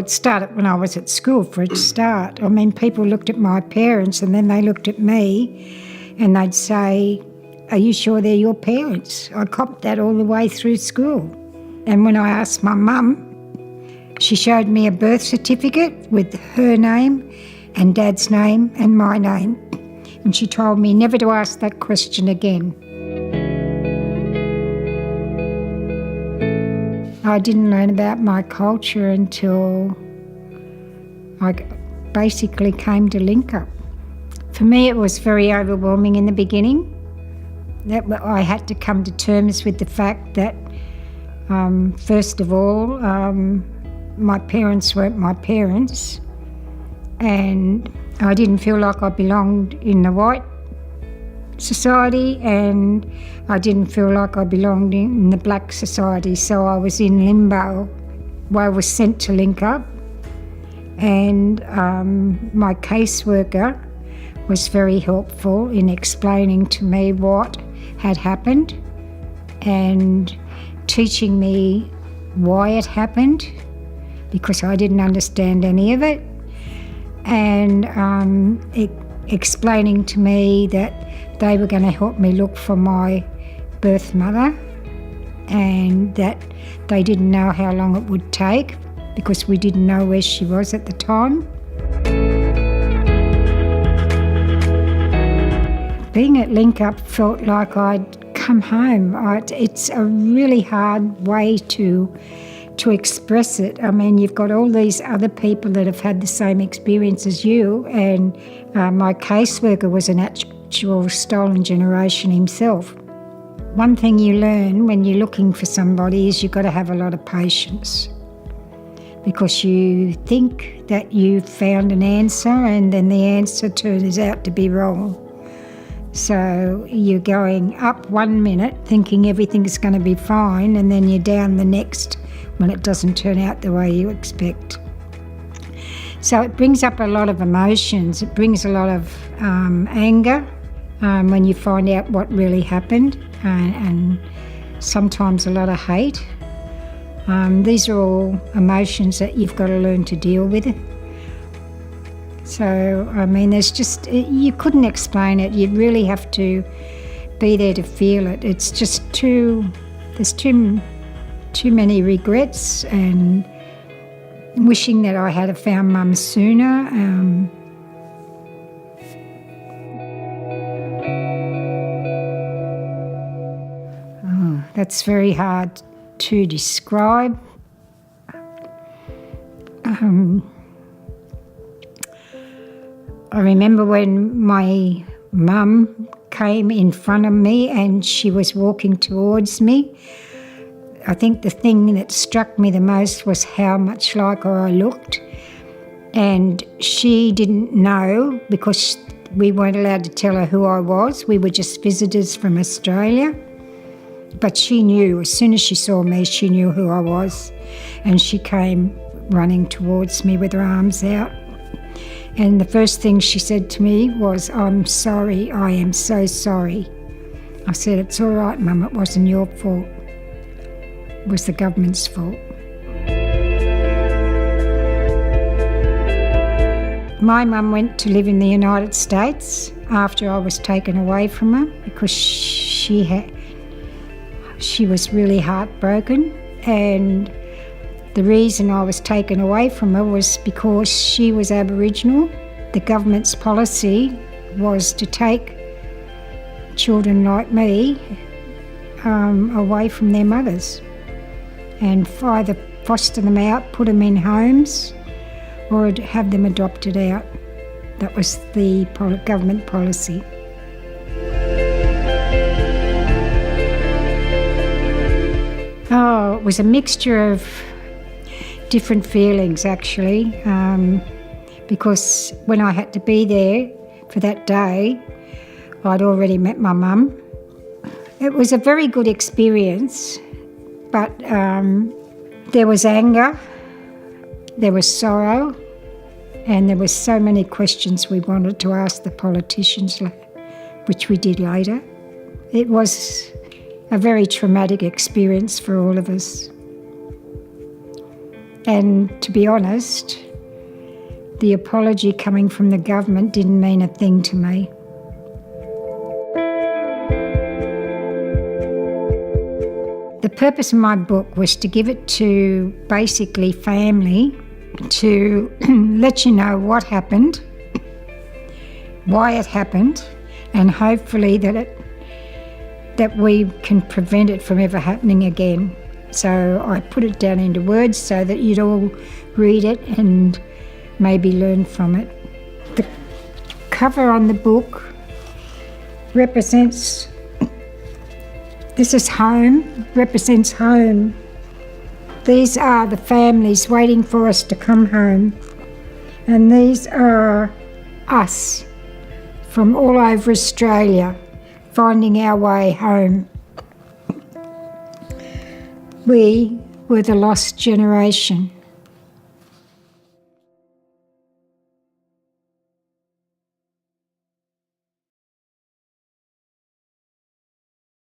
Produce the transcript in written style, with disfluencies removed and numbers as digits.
it started when I was at school for a start. I mean, people looked at my parents and then they looked at me and they'd say, "Are you sure they're your parents?" I copped that all the way through school. And when I asked my mum, she showed me a birth certificate with her name and Dad's name and my name. And she told me never to ask that question again. I didn't learn about my culture until I basically came to link up. For me, it was very overwhelming in the beginning. That I had to come to terms with the fact that, first of all, my parents weren't my parents, and I didn't feel like I belonged in the white society, and I didn't feel like I belonged in the black society, so I was in limbo. I was sent to link up, and my caseworker was very helpful in explaining to me what had happened and teaching me why it happened, because I didn't understand any of it, and explaining to me that they were going to help me look for my birth mother and that they didn't know how long it would take because we didn't know where she was at the time. Being at Link Up felt like I'd come home. It's a really hard way to express it. I mean, you've got all these other people that have had the same experience as you, and my caseworker was an actual stolen generation himself. One thing you learn when you're looking for somebody is you've got to have a lot of patience, because you think that you've found an answer and then the answer turns out to be wrong. So you're going up 1 minute thinking everything's going to be fine, and then you're down the next when it doesn't turn out the way you expect. So it brings up a lot of emotions. It brings a lot of anger when you find out what really happened, and sometimes a lot of hate. These are all emotions that you've got to learn to deal with. So, I mean, you couldn't explain it. You'd really have to be there to feel it. It's just there's too many regrets and wishing that I had found Mum sooner. That's very hard to describe. I remember when my mum came in front of me and she was walking towards me. I think the thing that struck me the most was how much like her I looked. And she didn't know, because we weren't allowed to tell her who I was. We were just visitors from Australia. But she knew, as soon as she saw me, she knew who I was. And she came running towards me with her arms out. And the first thing she said to me was, "I'm sorry, I am so sorry." I said, "It's all right, Mum, it wasn't your fault. It was the government's fault." My mum went to live in the United States after I was taken away from her, because she was really heartbroken, and the reason I was taken away from her was because she was Aboriginal. The government's policy was to take children like me away from their mothers and either foster them out, put them in homes, or have them adopted out. That was the government policy. Oh, it was a mixture of different feelings, actually, because when I had to be there for that day, I'd already met my mum. It was a very good experience, but there was anger, there was sorrow, and there were so many questions we wanted to ask the politicians, which we did later. It was a very traumatic experience for all of us. And to be honest, the apology coming from the government didn't mean a thing to me. The purpose of my book was to give it to basically family, to let you know what happened, why it happened, and hopefully that we can prevent it from ever happening again. So I put it down into words so that you'd all read it and maybe learn from it. The cover on the book represents, this is home, represents home. These are the families waiting for us to come home. And these are us from all over Australia finding our way home. We were the lost generation.